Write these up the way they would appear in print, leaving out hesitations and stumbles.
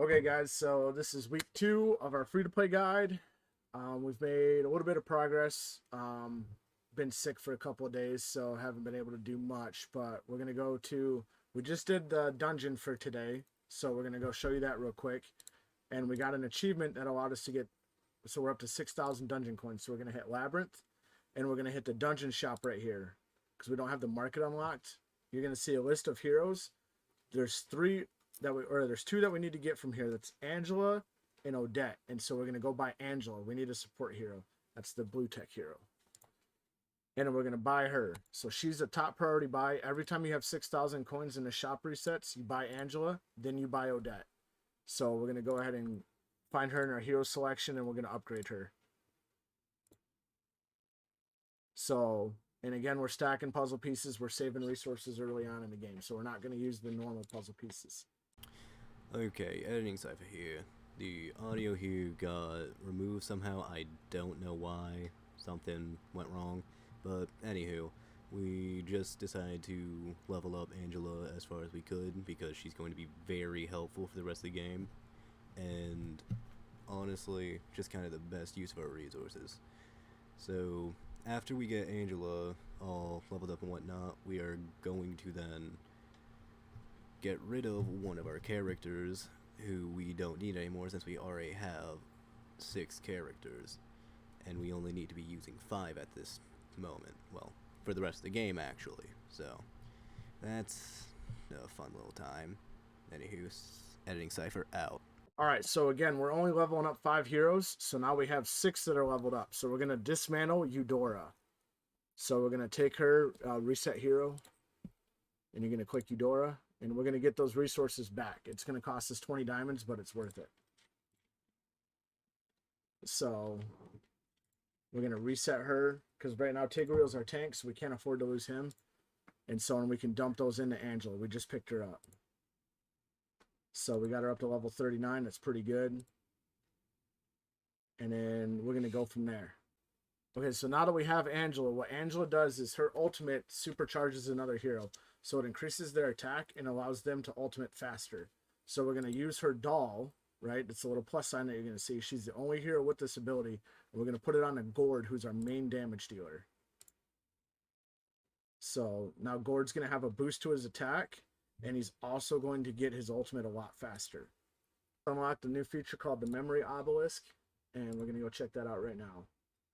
Okay, guys, so this is week 2 of our free-to-play guide. We've made a little bit of progress. Been sick for a couple of days, so haven't been able to do much, but we're going to we just did the dungeon for today, so we're going to go show you that real quick. And we got an achievement that allowed us to get, so we're up to 6,000 dungeon coins. So we're going to hit Labyrinth, and we're going to hit the dungeon shop right here, because we don't have the market unlocked. You're going to see a list of heroes. There's there's two that we need to get from here. That's Angela and Odette. And so we're going to go buy Angela. We need a support hero. That's the blue tech hero. And we're going to buy her. So she's a top priority buy. Every time you have 6,000 coins in the shop resets, you buy Angela, then you buy Odette. So we're going to go ahead and find her in our hero selection, and we're going to upgrade her. So, and again, we're stacking puzzle pieces. We're saving resources early on in the game. So we're not going to use the normal puzzle pieces. Okay, editing cipher here. The audio here got removed somehow. I don't know why. Something went wrong. But anywho, we just decided to level up Angela as far as we could because she's going to be very helpful for the rest of the game. And honestly, just kind of the best use of our resources. So after we get Angela all leveled up and whatnot, we are going to then get rid of one of our characters who we don't need anymore since we already have 6 characters and we only need to be using 5 at this moment. Well, for the rest of the game actually. So that's a fun little time. Anywho, editing cipher out. All right, so again, we're only leveling up 5 heroes, so now we have 6 that are leveled up. So we're going to dismantle Eudora. So we're going to take her, reset hero, and you're going to click Eudora, and we're going to get those resources back. It's going to cost us 20 diamonds, but it's worth it. So we're going to reset her, because right now Tigreal's our tank, so we can't afford to lose him. And so on, we can dump those into Angela. We just picked her up. So we got her up to level 39. That's pretty good. And then we're going to go from there. Okay, so now that we have Angela, what Angela does is her ultimate supercharges another hero. So it increases their attack and allows them to ultimate faster. So we're going to use her doll, right? It's a little plus sign that you're going to see. She's the only hero with this ability. And we're going to put it on a Gord, who's our main damage dealer. So now Gord's going to have a boost to his attack, and he's also going to get his ultimate a lot faster. Unlocked a new feature called the Memory Obelisk, and we're going to go check that out right now.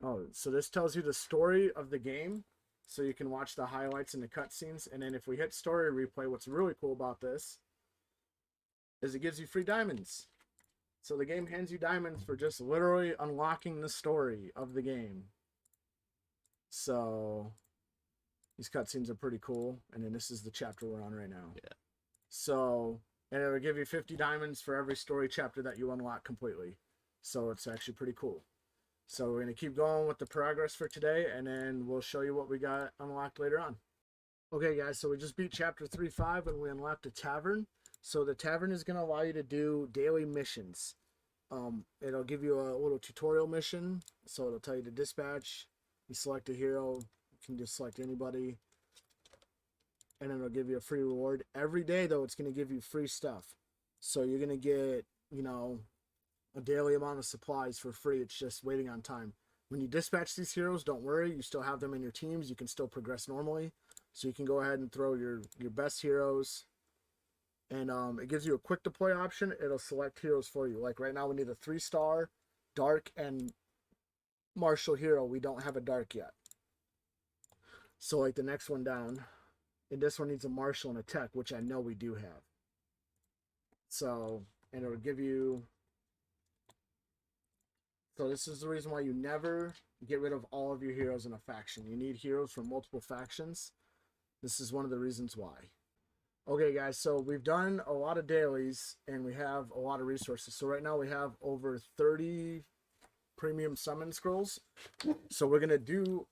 Oh, so this tells you the story of the game, so you can watch the highlights and the cutscenes. And then if we hit story replay, what's really cool about this is it gives you free diamonds. So the game hands you diamonds for just literally unlocking the story of the game. So these cutscenes are pretty cool. And then this is the chapter we're on right now. Yeah. So, and it'll give you 50 diamonds for every story chapter that you unlock completely. So it's actually pretty cool. So we're going to keep going with the progress for today, and then we'll show you what we got unlocked later on. Okay, guys, so we just beat Chapter 3.5, and we unlocked a tavern. So the tavern is going to allow you to do daily missions. It'll give you a little tutorial mission, so it'll tell you to dispatch. You select a hero, you can just select anybody, and it'll give you a free reward. Every day, though, it's going to give you free stuff. So you're going to get, you know, a daily amount of supplies for free. It's just waiting on time. When you dispatch these heroes, don't worry, you still have them in your teams. You can still progress normally, so you can go ahead and throw your best heroes, and it gives you a quick deploy option. It'll select heroes for you. Like right now we need a 3-star dark and martial hero. We don't have a dark yet, so like the next one down, and this one needs a martial and a tech, which I know we do have. So, and it'll give you. So this is the reason why you never get rid of all of your heroes in a faction. You need heroes from multiple factions. This is one of the reasons why. Okay, guys, so we've done a lot of dailies, and we have a lot of resources. So right now we have over 30 premium summon scrolls. So we're going to do...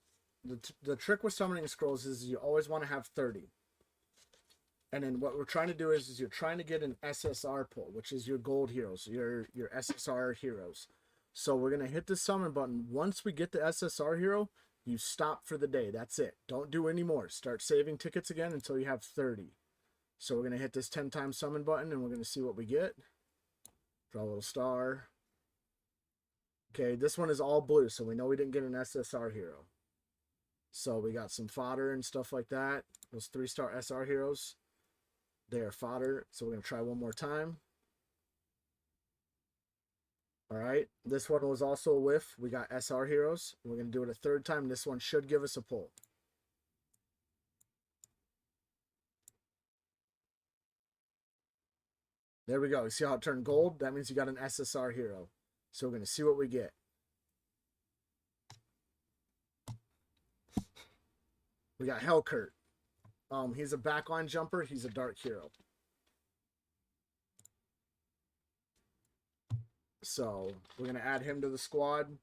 The trick with summoning scrolls is you always want to have 30. And then what we're trying to do is you're trying to get an SSR pull, which is your gold heroes, your SSR heroes. So we're going to hit the summon button. Once we get the SSR hero, you stop for the day. That's it. Don't do any more. Start saving tickets again until you have 30. So we're going to hit this 10 times summon button, and we're going to see what we get. Draw a little star. Okay, this one is all blue, so we know we didn't get an SSR hero. So we got some fodder and stuff like that. Those 3-star SR heroes, they are fodder. So we're going to try one more time. All right, this one was also a whiff. We got SR heroes. We're going to do it a third time. This one should give us a pull. There we go. You see how it turned gold? That means you got an SSR hero. So we're going to see what we get. We got Hellkurt. He's a backline jumper. He's a dark hero. So we're going to add him to the squad.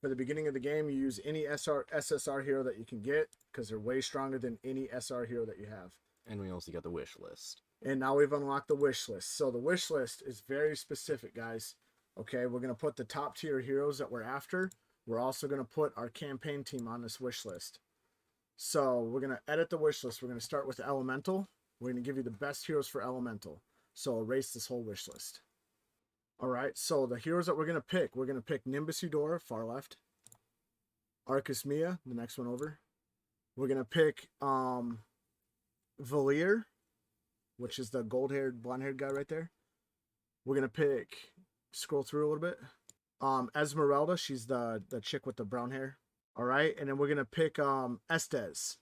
For the beginning of the game, you use any SSR hero that you can get because they're way stronger than any SR hero that you have. And we also got the wish list. And now we've unlocked the wish list. So the wish list is very specific, guys. Okay, we're going to put the top tier heroes that we're after. We're also going to put our campaign team on this wish list. So we're going to edit the wish list. We're going to start with Elemental. We're going to give you the best heroes for Elemental. So erase this whole wish list. All right, so the heroes that we're going to pick Nimbus Eudora, far left. Arcus Mia, the next one over. We're going to pick Valier, which is the gold-haired, blonde-haired guy right there. We're going to pick, scroll through a little bit, Esmeralda. She's the chick with the brown hair. All right, and then we're going to pick Estes.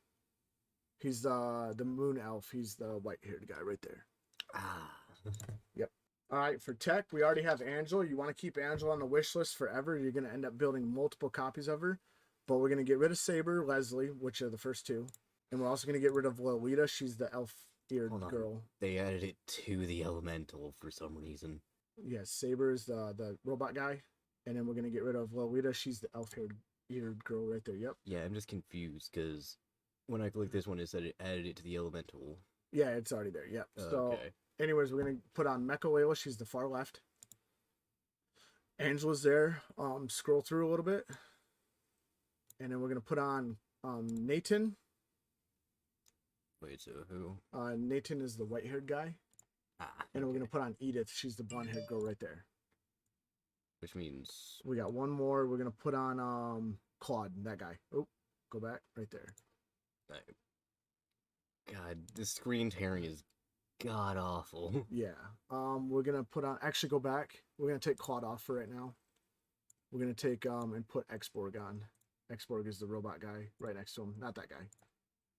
He's the moon elf. He's the white-haired guy right there. Yep. All right, for tech, we already have Angela. You want to keep Angela on the wish list forever. You're going to end up building multiple copies of her. But we're going to get rid of Saber, Leslie, which are the first two. And we're also going to get rid of Lolita. She's the elf-eared girl. They added it to the elemental for some reason. Yes, Saber is the robot guy. And then we're going to get rid of Lolita. She's the elf-eared girl right there. Yep. Yeah, I'm just confused because when I clicked this one, it said it added it to the elemental. Yeah, it's already there. Yep. So, okay. Anyways, we're going to put on Mecha Layla. She's the far left. Angela's there. Scroll through a little bit. And then we're going to put on Nathan. Wait, so who? Nathan is the white-haired guy. And we're going to put on Edith. She's the blonde-haired girl right there. Which means... We got one more. We're going to put on Claude, that guy. Oh, go back. Right there. God, this screen tearing is god-awful. Yeah. We're going to put on... Actually, go back. We're going to take Claude off for right now. We're going to take and put Exborg on. Exborg is the robot guy right next to him. Not that guy.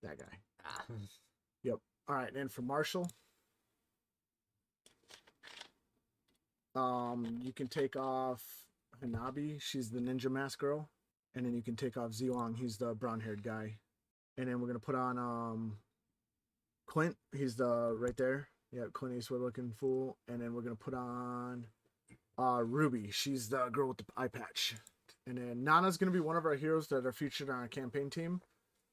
That guy. Yep. All right. And for Marshall, you can take off Hanabi. She's the ninja mask girl. And then you can take off Zilong. He's the brown-haired guy. And then we're going to put on Clint. He's the right there. Yeah, Clint Eastwood looking fool. And then we're going to put on Ruby. She's the girl with the eye patch. And then Nana's going to be one of our heroes that are featured on our campaign team.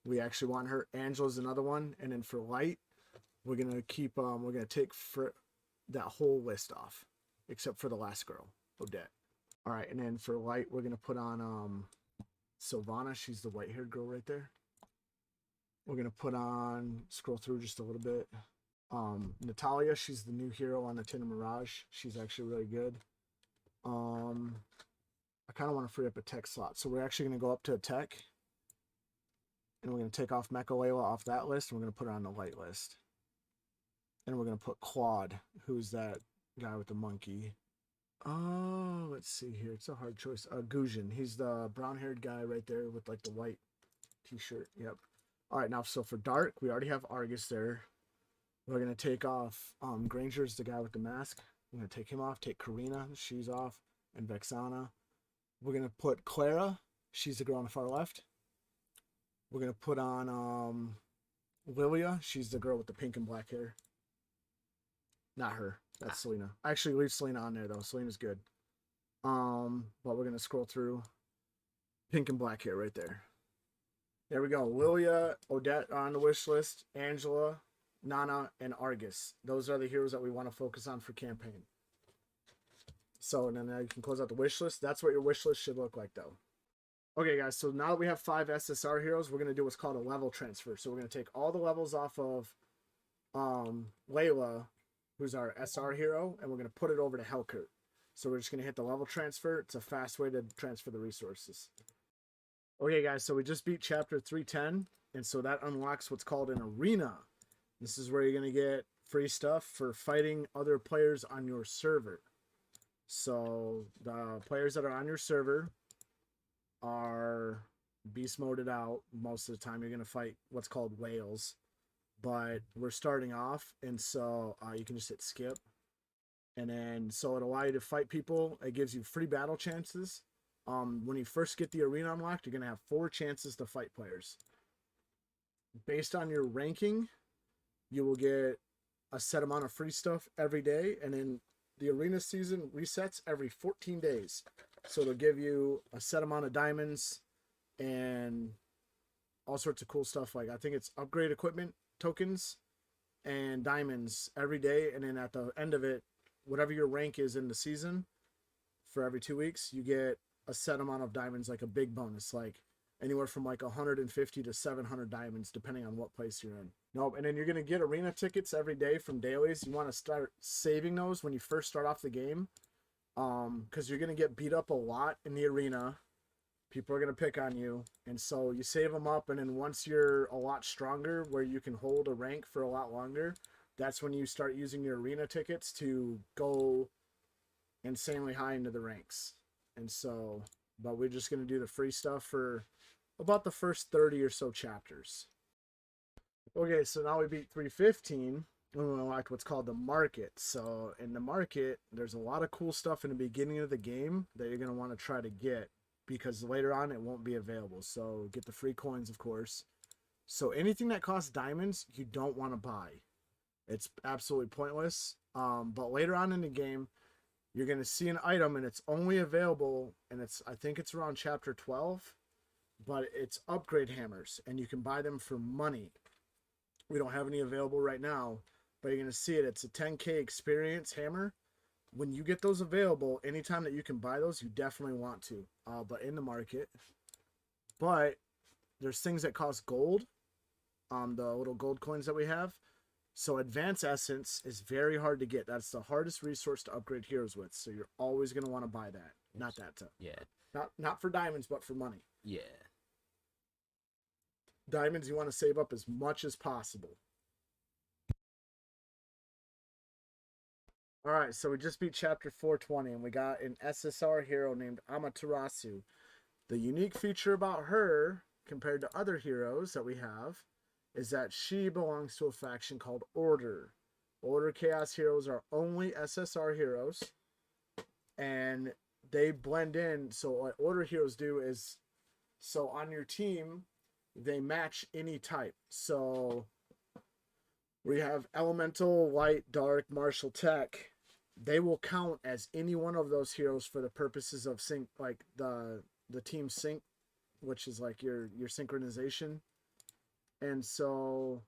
We actually want her. Angela's another one. And then for Light, we're going to keep, we're going to take that whole list off, except for the last girl, Odette. All right. And then for Light, we're going to put on Sylvana. She's the white-haired girl right there. We're going to put on, scroll through just a little bit. Natalia, she's the new hero on the Tin of Mirage. She's actually really good. I kind of want to free up a tech slot. So we're actually going to go up to a tech. And we're going to take off Mecha Layla off that list. And we're going to put her on the light list. And we're going to put Claude, who's that guy with the monkey. Oh, let's see here. It's a hard choice. Guzhin. He's the brown-haired guy right there with like the white t-shirt. Yep. All right, now, so for Dark, we already have Argus there. We're going to take off Granger's the guy with the mask. We're going to take him off. Take Karina. She's off. And Vexana. We're going to put Clara. She's the girl on the far left. We're going to put on Lilia. She's the girl with the pink and black hair. Not her. That's Selena. I actually leave Selena on there, though. Selena's good. But we're going to scroll through. Pink and black hair right there. There we go. Lilia, Odette are on the wish list. Angela, Nana, and Argus. Those are the heroes that we want to focus on for campaign. So, and then you can close out the wish list. That's what your wish list should look like, though. Okay, guys, so now that we have 5 SSR heroes, we're going to do what's called a level transfer. So we're going to take all the levels off of Layla, who's our SR hero, and we're going to put it over to Hellkurt. So we're just going to hit the level transfer. It's a fast way to transfer the resources. Okay, guys, so we just beat chapter 310, and so that unlocks what's called an arena. This is where you're going to get free stuff for fighting other players on your server. So the players that are on your server are beast moded out. Most of the time you're going to fight what's called whales, but we're starting off, and so you can just hit skip, and then so it'll allow you to fight people. It gives you free battle chances. When you first get the arena unlocked, you're going to have 4 chances to fight players. Based on your ranking, you will get a set amount of free stuff every day, and then the arena season resets every 14 days. So it'll give you a set amount of diamonds and all sorts of cool stuff. Like, I think it's upgrade equipment tokens and diamonds every day. And then at the end of it, whatever your rank is in the season, for every 2 weeks, you get a set amount of diamonds, like a big bonus, like anywhere from like 150 to 700 diamonds, depending on what place you're in. Nope. And then you're going to get arena tickets every day from dailies. You want to start saving those when you first start off the game, because you're going to get beat up a lot in the arena. People are going to pick on you, and so you save them up, and then once you're a lot stronger where you can hold a rank for a lot longer, that's when you start using your arena tickets to go insanely high into the ranks. And so, but we're just going to do the free stuff for about the first 30 or so chapters. Okay, so now we beat 315, and we unlocked what's called the market. So in the market, there's a lot of cool stuff in the beginning of the game that you're going to want to try to get, because later on it won't be available. So get the free coins, of course. So anything that costs diamonds, you don't want to buy. It's absolutely pointless. But later on in the game, you're going to see an item, and it's only available, and I think it's around chapter 12, but it's upgrade hammers, and you can buy them for money. We don't have any available right now, but you're going to see it. It's a 10k experience hammer. When you get those available, anytime that you can buy those, you definitely want to, but in the market. But there's things that cost gold, the little gold coins that we have. So advanced essence is very hard to get. That's the hardest resource to upgrade heroes with. So you're always going to want to buy that. Not that stuff. Yeah. Not for diamonds, but for money. Yeah. Diamonds you want to save up as much as possible. All right, so we just beat chapter 420, and we got an SSR hero named Amaterasu. The unique feature about her, compared to other heroes that we have, is that she belongs to a faction called Order. Order Chaos heroes are only SSR heroes, and they blend in. So what Order heroes do is, so on your team, they match any type. So we have Elemental, Light, Dark, Martial, Tech. They will count as any one of those heroes for the purposes of sync, like the team sync, which is like your synchronization. And so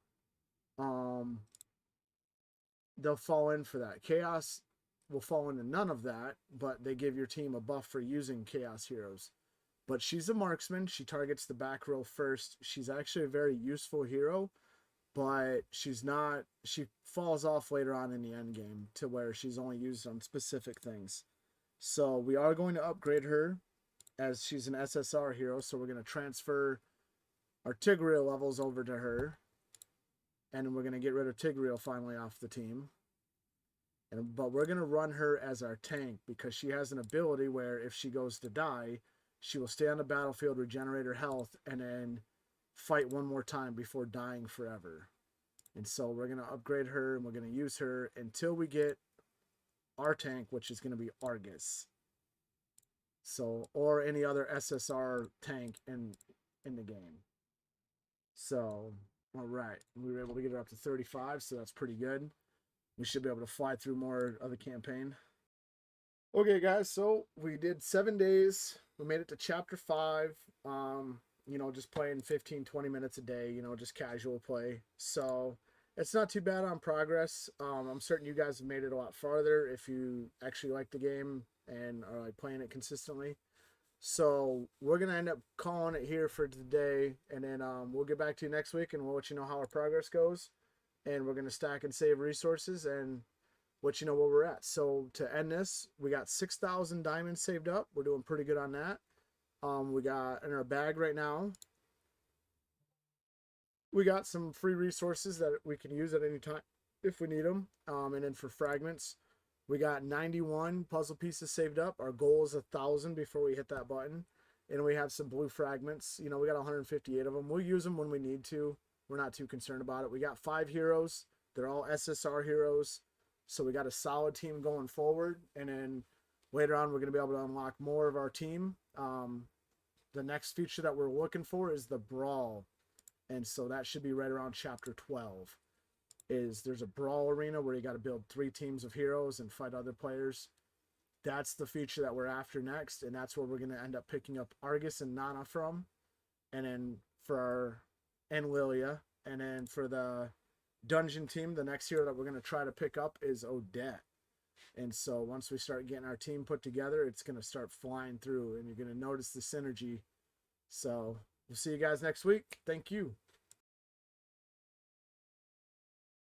they'll fall in for that. Chaos will fall into none of that, but they give your team a buff for using Chaos heroes. But she's a marksman. She targets the back row first. She's actually a very useful hero, but she's not. She falls off later on in the end game to where she's only used on specific things. So we are going to upgrade her as she's an SSR hero. So we're going to transfer our Tigreal levels over to her, and we're going to get rid of Tigreal finally off the team. But we're going to run her as our tank, because she has an ability where if she goes to die, she will stay on the battlefield, regenerate her health, and then fight one more time before dying forever. And so we're going to upgrade her, and we're going to use her until we get our tank, which is going to be Argus. So, or any other SSR tank in the game. So, all right, we were able to get her up to 35, so that's pretty good. We should be able to fly through more of the campaign. Okay, guys, so we did 7 days. We made it to chapter 5. You know, just playing 15-20 minutes a day, you know, just casual play. So it's not too bad on progress. I'm certain you guys have made it a lot farther if you actually like the game and are like playing it consistently. So we're going to end up calling it here for today, and then we'll get back to you next week, and we'll let you know how our progress goes. And we're going to stack and save resources, and let you know where we're at. So to end this, we got 6,000 diamonds saved up. We're doing pretty good on that. We got in our bag right now, we got some free resources that we can use at any time if we need them. And then for fragments, we got 91 puzzle pieces saved up. Our goal is 1,000 before we hit that button. And we have some blue fragments. You know, we got 158 of them. We'll use them when we need to. We're not too concerned about it. We got 5 heroes. They're all SSR heroes. So we got a solid team going forward. And then later on, we're going to be able to unlock more of our team. The next feature that we're looking for is the Brawl. And so that should be right around chapter 12. There's a Brawl arena where you got to build 3 teams of heroes and fight other players. That's the feature that we're after next, and that's where we're going to end up picking up Argus and Nana from. And then and Lilia. And then for the dungeon team, the next hero that we're going to try to pick up is Odette. And so once we start getting our team put together, it's going to start flying through, and you're going to notice the synergy. So we'll see you guys next week. Thank you.